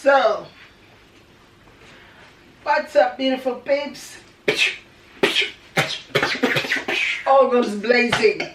So, what's up, beautiful peeps? All goes blazing.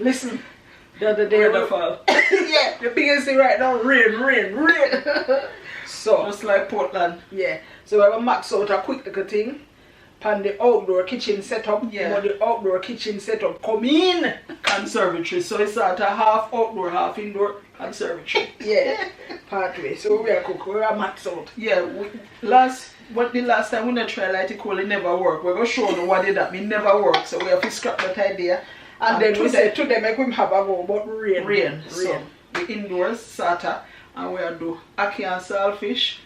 Listen, the other day, yeah, the biggest thing right now, rain. So, just like Portland. Yeah. So we have a max out a quick little thing. Pan the outdoor kitchen setup. Yeah. But the outdoor kitchen setup come in conservatory. So it's at a half outdoor, half indoor conservatory. Yeah. Partway. So we are cooking. We are max out. Yeah. The last time we try light it cool, it never work. We're gonna show you what did that mean never work. So we have to scrap that idea. And then we say to them, make them have a go, but rain. So the indoors, sata, and we'll do ackee and saltfish,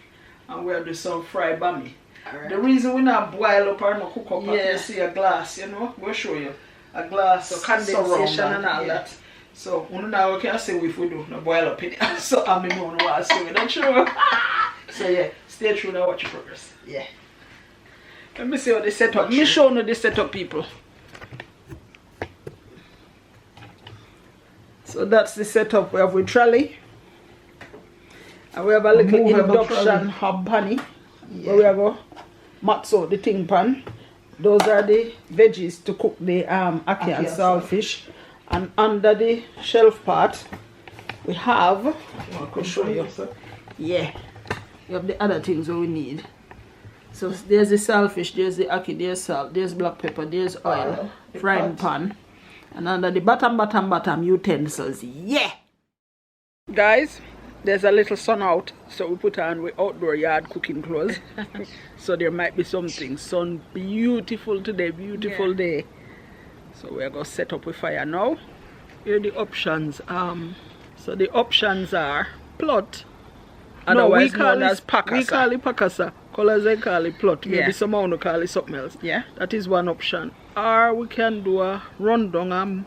and we'll do some fried bammy. Right. The reason we not boil up or not cook up, you see a glass, you know, we'll show you. A glass, so condensation and all that. So, we now can say if we do, not boil up in it. So, I mean, what I say, that's true. So, yeah, stay true and watch your progress. Yeah. Let me see how they set up. Let me show you the setup, people. So that's the setup. We have with trolley, and we have a little induction hob panny where we are going max out the ting pan. Those are the veggies to cook the ackee and saltfish. And under the shelf part, we have. I can show you. Yeah, we have the other things that we need. So there's the saltfish, there's the ackee, there's salt, there's black pepper, there's oil, frying pan. And under the bottom utensils, yeah! Guys, there's a little sun out, so we put on with outdoor yard cooking clothes. So there might be something. Sun beautiful today, beautiful day. So we're going to set up with fire now. Here are the options. So the options are plot. Otherwise known as pakasa. We call it pakasa. Colors they call it plot. Maybe someone will call it something else. Yeah. That is one option. Or we can do a rundown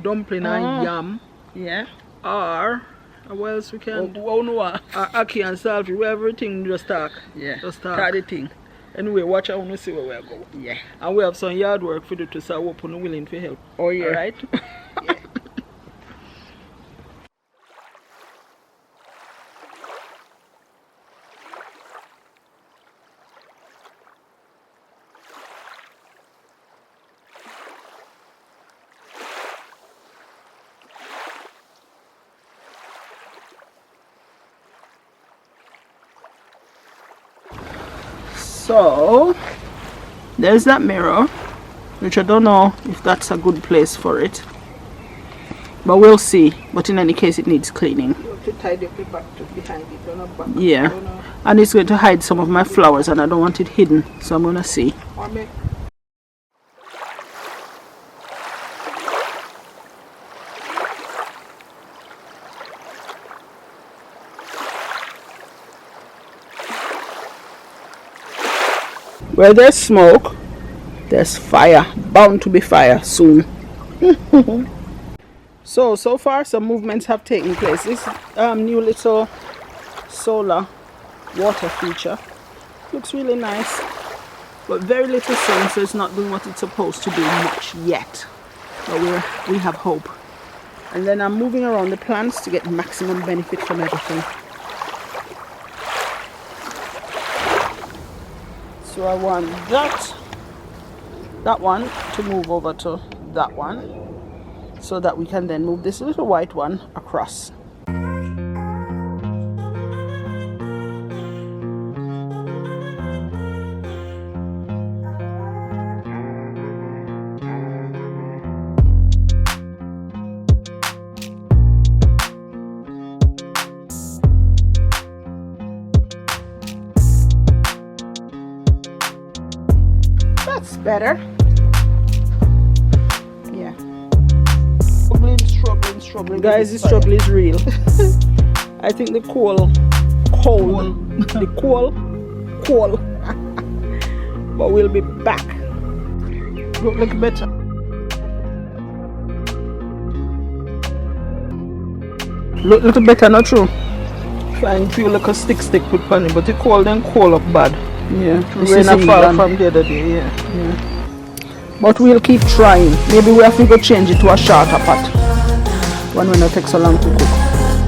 dumpling and yam. Yeah. Or what else we can do? Ackee and saltfish, everything just talk. Yeah. Just talk the thing. Anyway, watch out and see where we are going. Yeah. And we have some yard work for you to say open willing to help. Oh yeah. Alright? Yeah. So there's that mirror, which I don't know if that's a good place for it, but we'll see. But in any case, it needs cleaning. You have to tidy up the back to behind it, not back. Yeah, and it's going to hide some of my flowers, and I don't want it hidden, so I'm gonna see. Where there's smoke, there's fire. Bound to be fire soon. So far some movements have taken place. This new little solar water feature looks really nice, but very little sun, so it's not doing what it's supposed to do much yet. But we have hope. And then I'm moving around the plants to get maximum benefit from everything. So I want that one to move over to that one, so that we can then move this little white one across. That's better. Yeah. struggle. Guys, the struggle is real. I think the coal, but we'll be back. Look better. Look better, not true. Fine, feel like a stick with funny, but it cold and cold up bad. Yeah, rain a fall from the other day. Yeah. But we'll keep trying. Maybe we have to go change it to a shorter pot. One will not take so long to cook.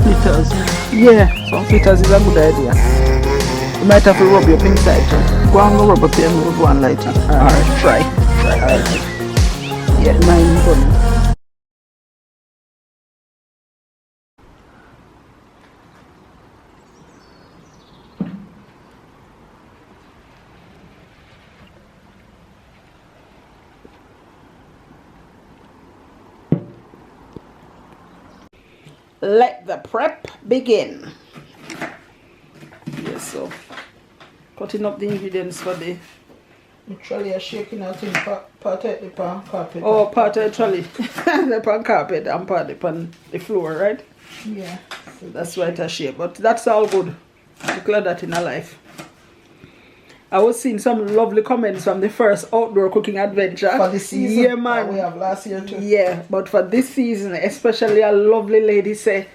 Fritters. Yeah, some fritters is a good idea. You might have to rub your inside too. Go and go rub up here and we'll go and light it. Alright, try. Alright. Yeah, mine burning. Let the prep begin. Yes, so cutting up the ingredients for the trolley are shaking out in part of the pan carpet. Oh, part of the trolley. The pan carpet and part of the floor, right? Yeah. So that's why it's shape. But that's all good. Declare that in our life. I was seeing some lovely comments from the first outdoor cooking adventure. For the season? Yeah, man. We have last year too. Yeah, but for this season, especially a lovely lady say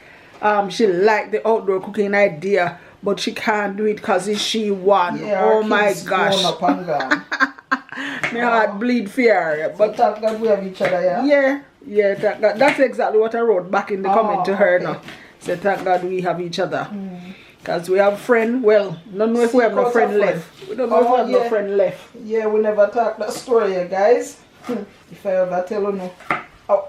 she liked the outdoor cooking idea, but she can't do it because it's she one. Yeah, oh my gosh. Up and gone. My heart bleed fear. But so thank God we have each other, yeah? Yeah, thank God. That's exactly what I wrote back in the comment to her now. So thank God we have each other. Because we have friend, well, don't know if we have no friend left. We don't know if we have no friend left. Yeah, we never talk that story, guys. If I ever tell you no.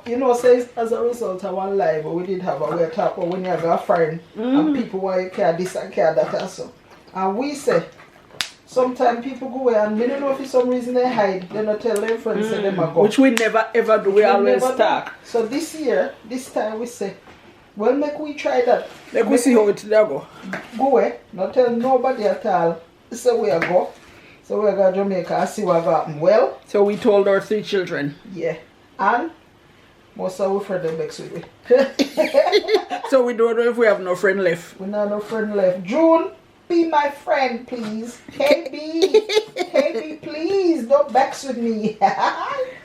You know, say as a result of one live, we did have a way talk about when you have a friend and people why you care this and care that also. And we say, sometimes people go away and we don't know if for some reason they hide. They don't tell their friends say them a go. Which we never ever do, we always talk. So this year, this time we say, well, make we try that. Let me see how it go. Go away, not tell nobody at all. So we go. So we go to Jamaica and see what happened. Well, so we told our 3 children. Yeah. And most of our friends are next with me. So we don't know if we have no friend left. We don't have no friend left. June, be my friend, please. Hey, B, please, don't vex with me.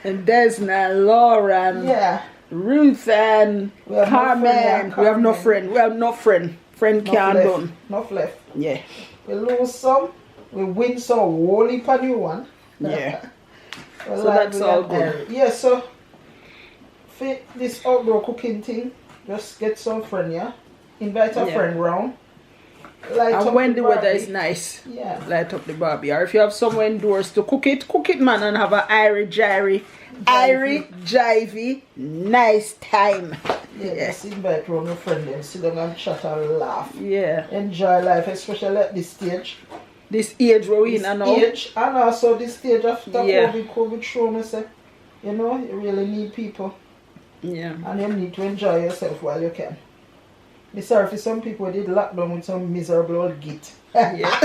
And Desna, Lauren. Yeah. Ruth and Carmen. We have no friend. We have no friend. Friend can't done. Enough left. Yeah. We lose some. We win some. Whole heap a new one. Yeah. So that's all good. Yeah, so for this outdoor cooking thing, just get some friend, yeah? Invite a friend round. And when the weather is nice, light up the barbie. Or if you have somewhere indoors to cook it, man, and have a jivey, nice time. Yeah, just invite around your friend and sit down and chat and laugh. Yeah. Enjoy life, especially at this stage. This age where we in and now. And also this stage after COVID show me say, you know, you really need people. Yeah. And you need to enjoy yourself while you can. I'm sorry for some people who did lockdown with some miserable old git. Yeah.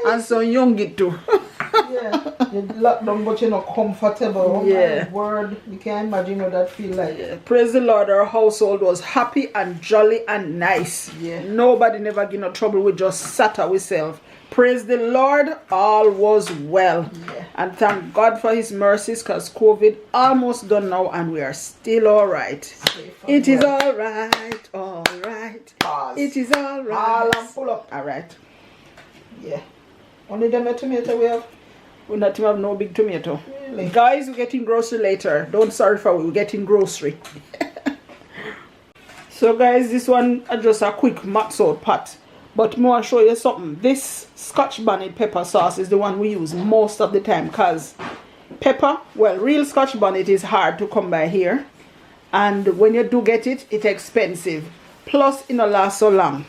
And some young git too. Yeah. You lockdown but you're not comfortable. Yeah. Word. You can't imagine what that feel like. Yeah. Praise the Lord, our household was happy and jolly and nice. Yeah. Nobody never get no trouble. We just sat ourselves. Praise the Lord, all was well. Yeah. And thank God for his mercies because COVID almost done now and we are still alright. It is alright, alright. It is alright. Pull up. Alright. Yeah. Only the tomato we have. We not even have no big tomato. Really? Guys, we're getting grocery later. Don't sorry for we. We're getting grocery. So guys, this one is just a quick matzo pot. But I want to show you something. This Scotch bonnet pepper sauce is the one we use most of the time because pepper, well, real Scotch bonnet is hard to come by here. And when you do get it, it's expensive. Plus, it don't last so long.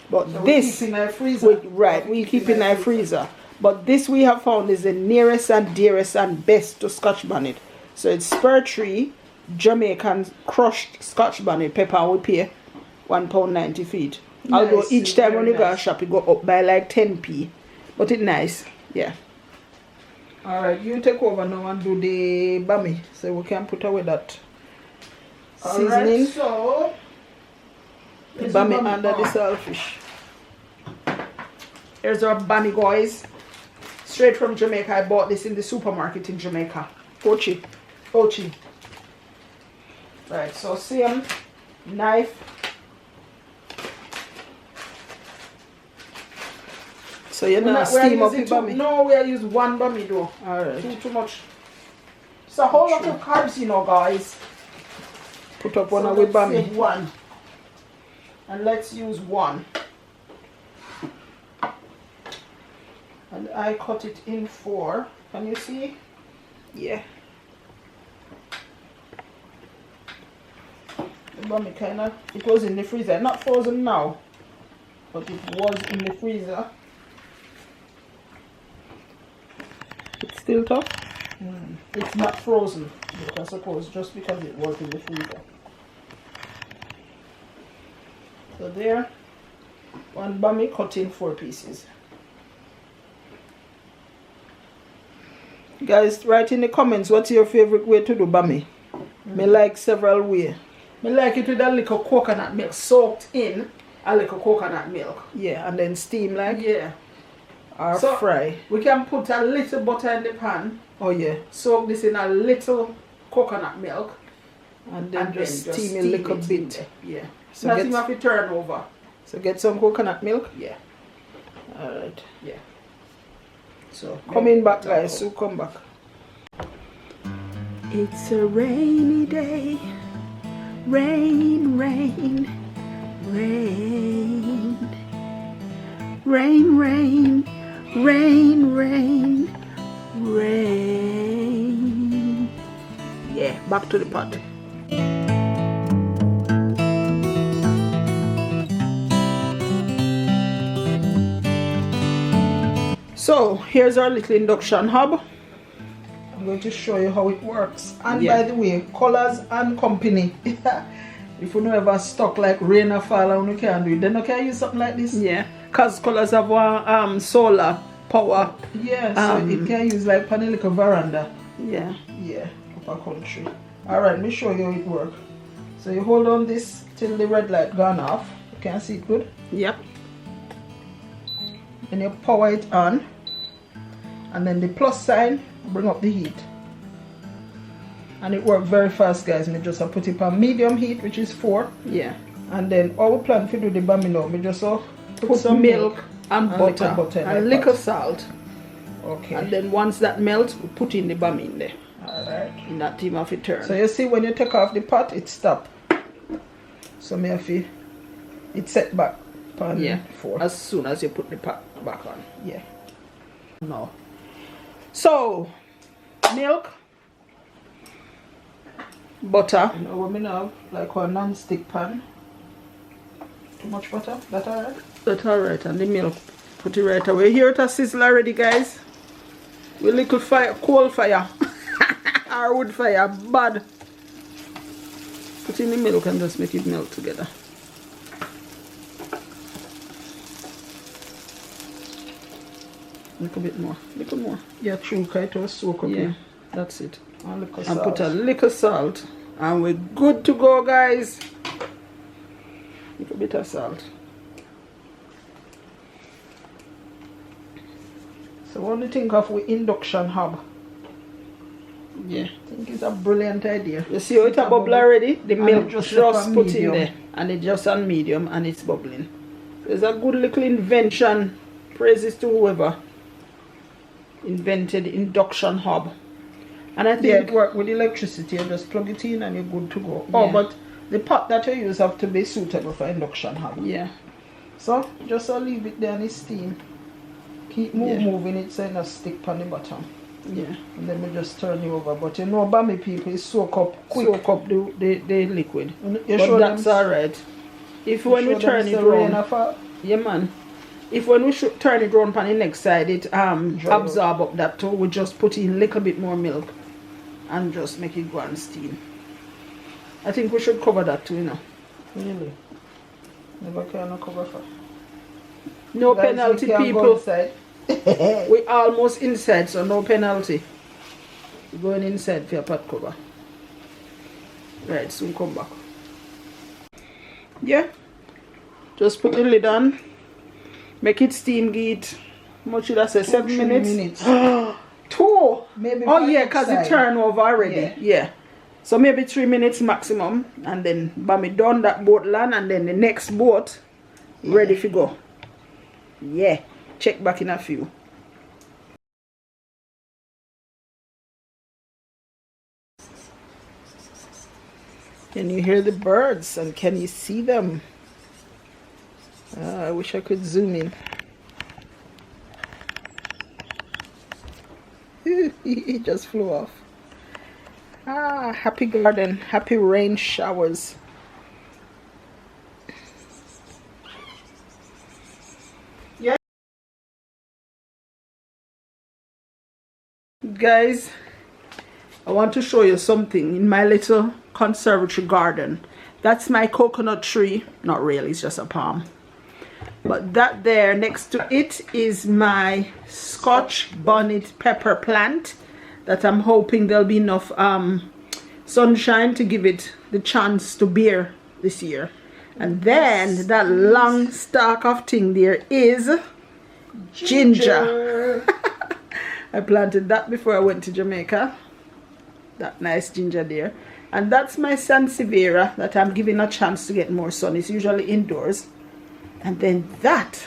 But so this, we keep in our freezer. We keep in our freezer. But this we have found is the nearest and dearest and best to Scotch bonnet. So it's spur tree, Jamaican crushed Scotch bonnet pepper. We pay £1.90 for it. Although each time when you go shop, you go up by like 10p. But it's nice. Yeah. Alright, you take over now and do the bammy. So we can put away that seasoning. Alright, so the bammy under the saltfish. Here's our bammy, guys. Straight from Jamaica. I bought this in the supermarket in Jamaica. Ochi. Ochi. Right, so same knife. So you're not steam up the bammy? No, we use one bammy though. Alright. Too much. It's a whole lot of carbs, you know, guys. Put up one with bammy. One. And let's use one. And I cut it in 4. Can you see? Yeah. The bammy kinda, it was in the freezer. Not frozen now, but it was in the freezer. It's still tough. It's not frozen, I suppose, just because it was in the freezer. So there, one bammy cut in 4 pieces. Guys, write in the comments what's your favorite way to do bammy. Me like several ways. Me like it with a little coconut milk soaked in a little coconut milk. Yeah, and then steam like. Yeah. Or so fry. We can put a little butter in the pan. Oh yeah. Soak this in a little coconut milk. And then just steam a little bit. Yeah. So nothing have to turn over. So get some coconut milk? Yeah. Alright. Yeah. So coming back, guys, so come back. It's a rainy day. Rain, rain, rain. Rain, rain, rain, rain, rain. Yeah, back to the pot. So here's our little induction hob. I'm going to show you how it works. And by the way, Colors and Company. If you know ever stuck like rain or fall and you can't do it, then you can use something like this. Yeah, because Colors have one solar power. Yeah, so it can use like on a little veranda. Yeah. Yeah, upper country. Alright, let me show you how it works. So you hold on this till the red light gone off. You can see it good? Yep. Then you power it on. And then the plus sign bring up the heat. And it works very fast, guys. Me just put it on medium heat, which is 4. Yeah. And then all we plan to do the bammy now, me just put some milk and butter and a little salt. Okay. And then once that melts, we put in the bammy in there. Alright. In that team of it turn. So you see when you take off the pot, it stop. So me have to, it set back on 4. As soon as you put the pot back on. Yeah. No. So milk, butter. You know what we have? Like a non-stick pan. Too much butter? That alright? That's alright. And the milk, put it right away. Here it has sizzle already, guys. With little fire, coal fire. Or wood fire, bad. Put in the milk and just make it melt together. Little bit more. Little more. Yeah, true. It will soak up. Yeah, that's it. And put a little salt. And we're good to go, guys. Little bit of salt. So what do you think of with induction hob? Yeah, I think it's a brilliant idea. You see how it's a bubble already? The milk just put in there. And it's just on medium and it's bubbling. So it's a good little invention. Praises to whoever invented induction hob. And I think it works with electricity. You just plug it in and you're good to go. Yeah. Oh, but the pot that you use have to be suitable for induction hob. Yeah. So just leave it there and it's steam. Keep moving it so it not stick on the bottom. Yeah. And then we just turn it over. But you know, bammy people soak up quick. Soak up the liquid. You but that's alright. If when we turn it around, yeah man. If when we turn it around on the next side, it absorb up that too. We just put in a little bit more milk and just make it go and steam. I think we should cover that too, you know. Really? Never can cover for. No penalty, people. We almost inside, so no penalty. We're going inside for your pot cover. Right, soon come back. Yeah. Just put the lid on. Make it steam, get much should I say, 7 minutes? 2. Maybe. Oh yeah, because it turned over already. Yeah. So maybe 3 minutes maximum, and then bammy done that boat land, and then the next boat ready to go. Yeah. Check back in a few. Can you hear the birds and can you see them? I wish I could zoom in. He just flew off. Happy garden, happy rain showers. Yeah. Guys, I want to show you something in my little conservatory garden. That's my coconut tree. Not really, it's just a palm. But that there next to it is my Scotch bonnet pepper plant that I'm hoping there'll be enough sunshine to give it the chance to bear this year. And then that long stalk of thing there is ginger. I planted that before I went to Jamaica. That nice ginger there. And that's my sansevieria that I'm giving a chance to get more sun. It's usually indoors. And then that,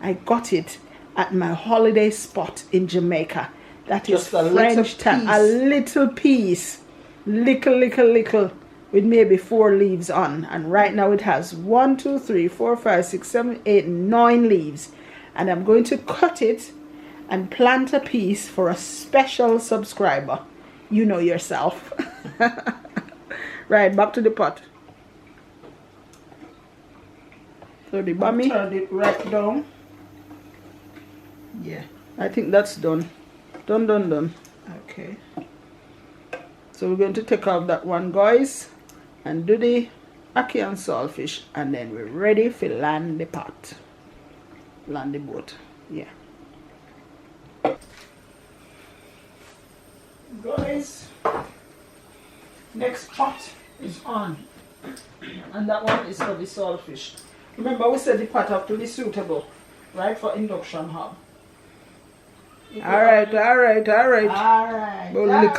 I got it at my holiday spot in Jamaica. That is French thyme. A little piece. Little. With maybe 4 leaves on. And right now it has 1, 2, 3, 4, 5, 6, 7, 8, 9 leaves. And I'm going to cut it and plant a piece for a special subscriber. You know yourself. Right, back to the pot. So the bammy, turn it right down. Yeah, I think that's done. Done. Okay. So we're going to take out that one, guys, and do the ackee and saltfish, and then we're ready for land the pot. Land the boat. Yeah. Guys, next pot is on, and that one is for the saltfish. Remember, we said the pot have to be suitable, right, for induction hob. Alright. Little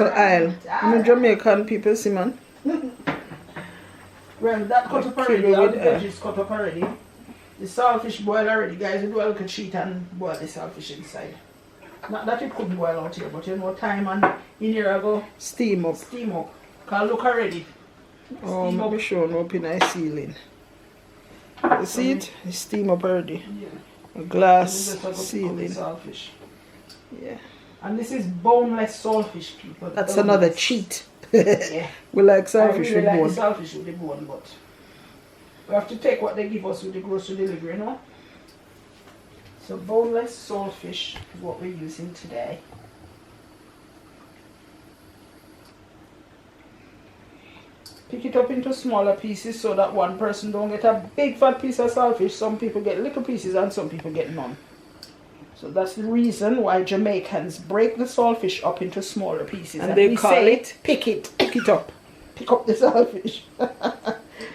aisle. You know Jamaican people, see, man. Well, that cut up already, all the veggies cut up already. The saltfish boil already, guys. We do a little sheet and boil the saltfish inside. Not that it couldn't boil out here, but you know, time and in here I go steam up. Because look already. Oh, maybe showing up in a ceiling. You see it? It's steam up already. Yeah. A glass ceiling. Yeah. And this is boneless saltfish, people. That's boneless. Another cheat. Yeah. We like saltfish with bone. Like saltfish with the bone, but we have to take what they give us with the grocery delivery, you know? So boneless saltfish is what we're using today. Pick it up into smaller pieces so that one person don't get a big fat piece of saltfish. Some people get little pieces and some people get none. So that's the reason why Jamaicans break the saltfish up into smaller pieces. And they call it pick it up. Pick up the saltfish.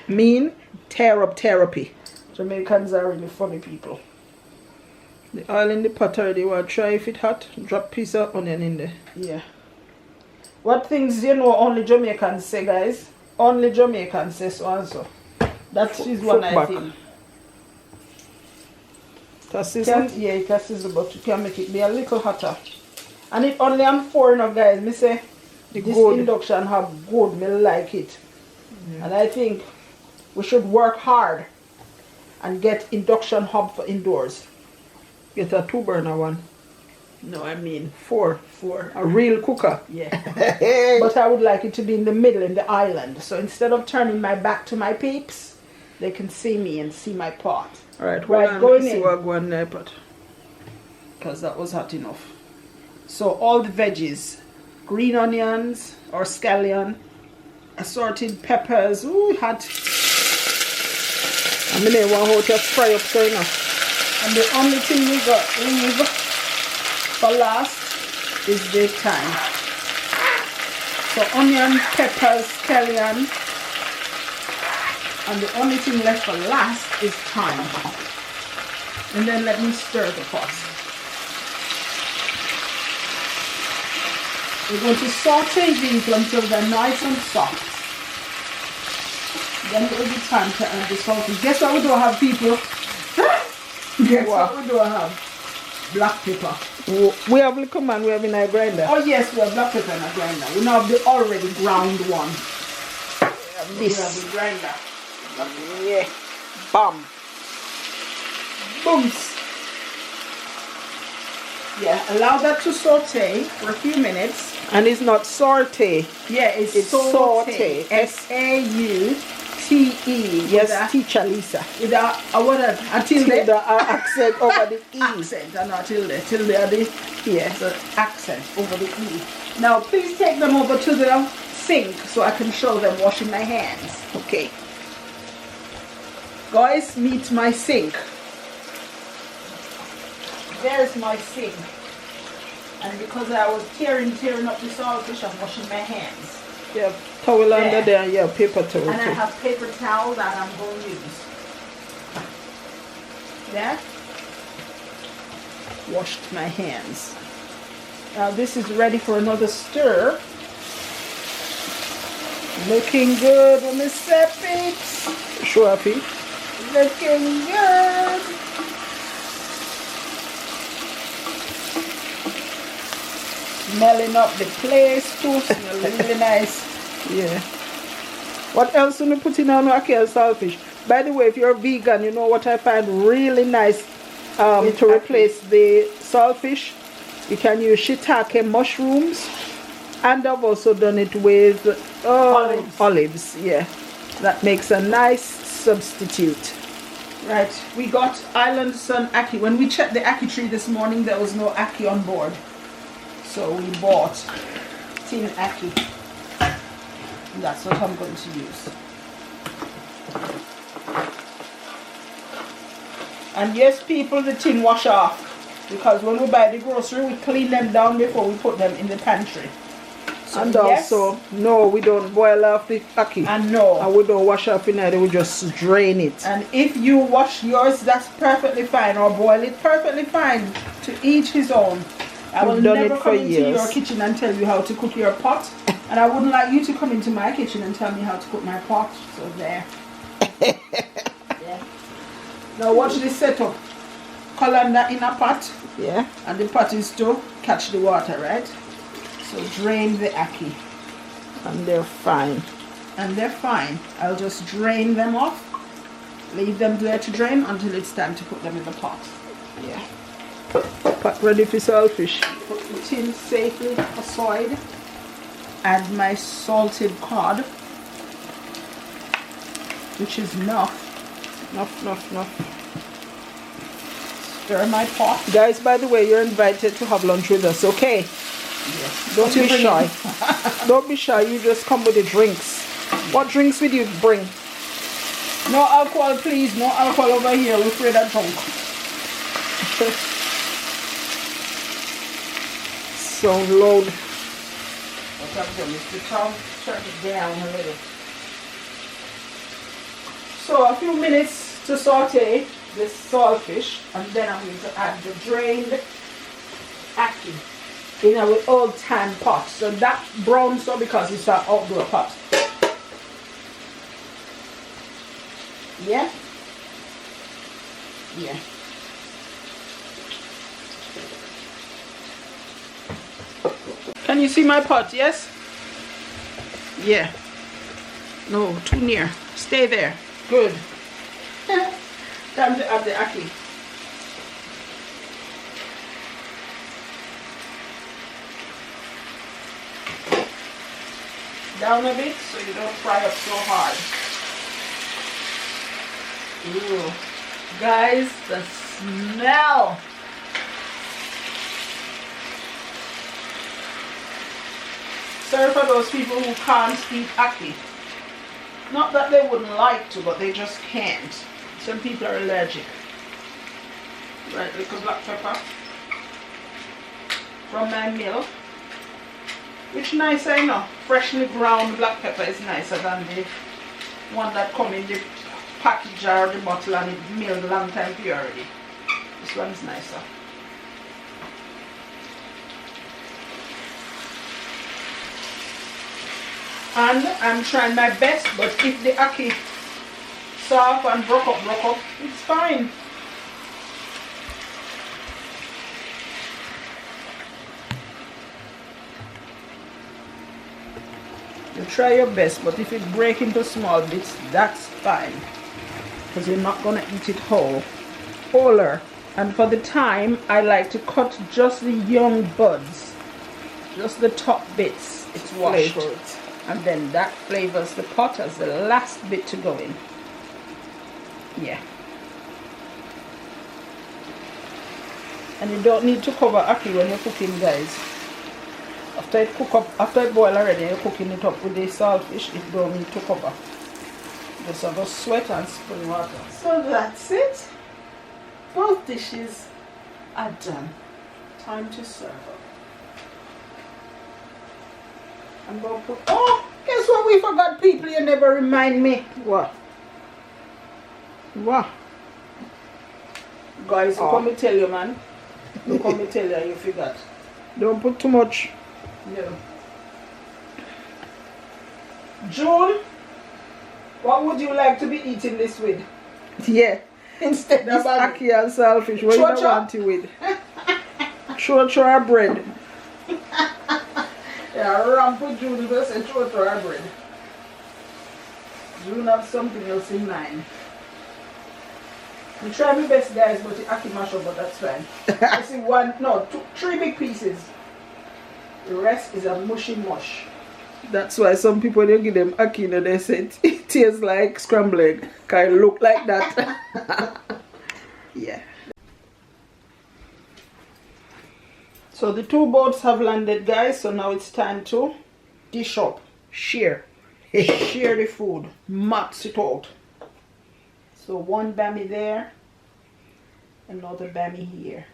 Mean tear up therapy. Jamaicans are really funny people. The oil in the pot already. Well, try if it's hot. Drop piece of onion in there. Yeah. What things you know only Jamaicans say, guys? Only Jamaicans say so and so. That is one I think. Yeah, it can sizzle, but you can make it be a little hotter. And it only I'm 4 now, guys. Me say this induction have good. Me like it. Yeah. And I think we should work hard and get induction hob for indoors. Get a 2-burner one. No, I mean 4. A real cooker. Yeah. But I would like it to be in the middle, in the island. So instead of turning my back to my peeps, they can see me and see my pot. Alright, going in. See what going there, but because that was hot enough. So all the veggies, green onions or scallion, assorted peppers. Ooh, hot. I mean, I want to fry up so enough. And the only thing we got leave for last is the thyme. So onion, peppers, scallion, And the only thing left for last is thyme. And then let me stir the pot. We're going to saute these until they're nice and soft. Then it will be time to add the saltfish. Guess what we don't have, people? Guess what we don't have? Black pepper. We have little man, we have in a grinder. Oh yes, we have black pepper in a grinder. We now have the already ground one. We have the grinder. Yeah. Bam. Booms. Yeah, allow that to saute for a few minutes. And it's not saute. Yeah, it's saute. S-A-U-T-E. Yes, teacher Lisa. With a what a tilde. With the accent over the E. Accent and not tilde. Tilde are the the accent over the E. Now please take them over to the sink so I can show them washing my hands. Okay. Guys, meet my sink. There's my sink. And because I was tearing up the saltfish, I'm washing my hands. Yeah, towel under there, yeah, paper towel. And I have paper towel that I'm going to use. Yeah? Washed my hands. Now this is ready for another stir. Looking good on the peeps. Sure, P. Looking good. Smelling up the place too. Smell really nice. Yeah. What else do you put in on ackee and saltfish? By the way, if you're vegan, you know what I find really nice to replace the saltfish? You can use shiitake mushrooms. And I've also done it with olives. Yeah. That makes a nice substitute. Right. We got Island Sun ackee. When we checked the ackee tree this morning, there was no ackee on board. So we bought tin ackee. And that's what I'm going to use. And yes, people, the tin wash off. Because when we buy the grocery, we clean them down before we put them in the pantry. So and also, no, we don't boil off the ackee. And no. And we don't wash off in it, we just drain it. And if you wash yours, that's perfectly fine. Or boil it, perfectly fine. To each his own. I will never come into your kitchen and tell you how to cook your pot. And I wouldn't like you to come into my kitchen and tell me how to cook my pot. So there. Yeah. Now watch this setup. Colander in a pot. Yeah. And the pot is to catch the water, right? So drain the ackee. And they're fine. And they're fine. I'll just drain them off. Leave them there to drain until it's time to put them in the pot. Yeah. Pot ready for saltfish. Put the tin safely aside. Add my salted cod, which is enough. Enough. Stir my pot. Guys, by the way, you're invited to have lunch with us, okay? Yes. Don't be shy. Don't be shy, you just come with the drinks. What drinks would you bring? No alcohol, please. No alcohol over here. We're afraid of drunk. So loud. What I'm doing is to turn it down a little. So a few minutes to saute this saltfish, and then I'm going to add the drained ackee in our old tan pot. So that brown so because it's an outdoor pot. Yeah? Yeah. Can you see my pot? Yes? Yeah. No, too near. Stay there. Good. Time to add the ackee. Down a bit so you don't fry up so hard. Ooh. Guys, the smell. Sorry for those people who can't eat ackee. Not that they wouldn't like to, but they just can't. Some people are allergic. Right, little black pepper from my mill. Which nice, I know. Freshly ground black pepper is nicer than the one that come in the package or the bottle and it milled a long time for you already. This one's nicer. And I'm trying my best, but if the ackee soft and broke up, it's fine. You try your best, but if it breaks into small bits, that's fine. Because you're not going to eat it wholer. And for the time, I like to cut just the young buds. Just the top bits. It's washed. Flavored. And then that flavors the pot as the last bit to go in. Yeah. And you don't need to cover ackee when you're cooking, guys. After it boil already, you're cooking it up with the saltfish, it don't need to cover. Just have a sweat and spring water. So that's it. Both dishes are done. Time to serve up. I'm going to put... Oh! Guess what we forgot, people? You never remind me. What? What? Guys, look how me tell you, man. Look how me tell you, you forgot. Don't put too much. Yeah. June, what would you like to be eating this with? Yeah. Instead of ackee and saltfish, what do you want it with? Chor bread. Yeah, ramp with June, you say chor bread. June have something else in mind. I try my best, guys, but the ackee mash up, but that's fine. I see three big pieces. The rest is a mushy mush. That's why some people, they give them ackee and they say it tastes like scrambled egg. Can it look like that? Yeah. So the two boats have landed, guys. So now it's time to dish up. Share. Share the food. Max it out. So one bammy there. Another bammy here.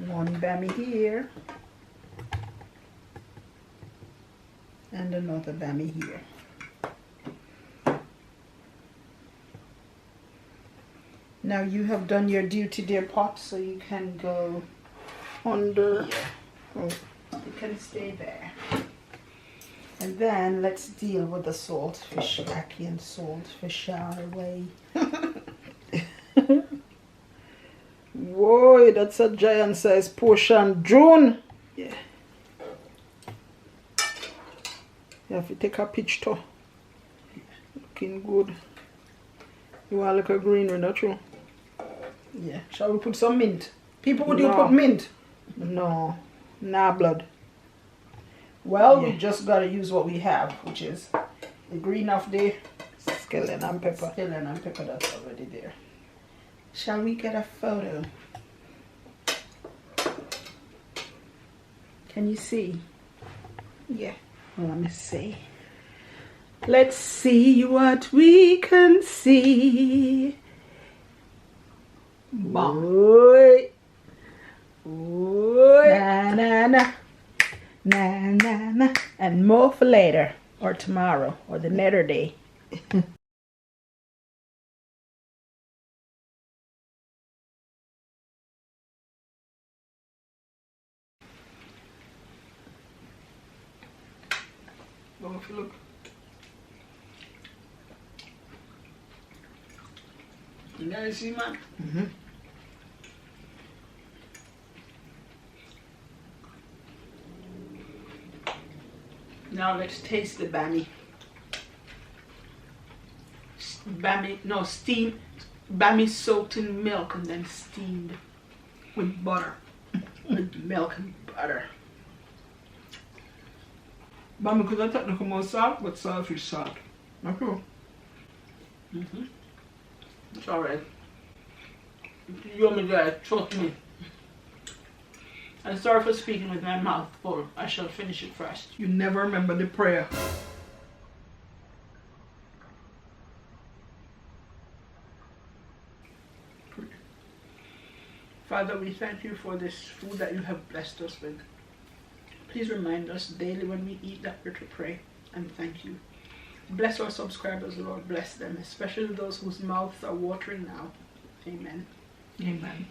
One bammy here and another bammy here. Now you have done your duty, dear pot, so you can go under. Yeah. Oh, you can stay there. And then let's deal with the saltfish, ackee and saltfish our way. Whoa, that's a giant size portion. June! Yeah. You have to take a picture. Looking good. You want like a green one, not true? Yeah. Shall we put some mint? People, would you put mint? No. Nah, blood. Well, we just gotta use what we have, which is the green of the scallion and pepper. Scallion and pepper, that's already there. Shall we get a photo? Can you see? Yeah. Let me see. Let's see what we can see. Bam. Oi. Oi. Na na na. Na na na. And more for later. Or tomorrow. Or the netter day. Look. You guys see, man? Mm-hmm. Now let's taste the bammy. Steamed. Bammy soaked in milk and then steamed with butter. With milk and butter. Bammy because I technically more salt, but saltfish salt. Not true. Mm-hmm. It's alright. Yummy, guys, trust me. And sorry for speaking with my mouth full. I shall finish it first. You never remember the prayer. Father, we thank you for this food that you have blessed us with. Please remind us daily when we eat that we're to pray and thank you. Bless our subscribers, Lord. Bless them, especially those whose mouths are watering now. Amen. Amen.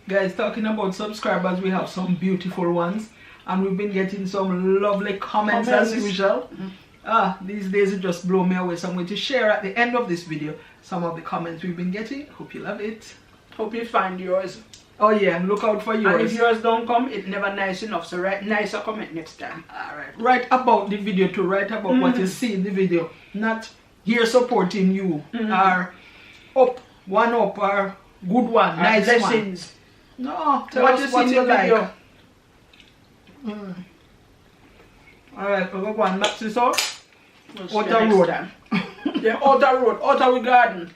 Guys, talking about subscribers, we have some beautiful ones, and we've been getting some lovely comments as usual. These days it just blow me away, so I'm going to share at the end of this video some of the comments we've been getting. Hope you love it. Hope you find yours. Oh yeah, look out for yours. And if yours don't come, it's never nice enough, so write nicer comment next time. Alright, write about the video too, write about what you see in the video, not here supporting you, or up, one up, or good one, nice blessings. One. No, tell what us what you like. Alright, we're going to go and match this out. Outer road. Yeah, outer road, outer garden.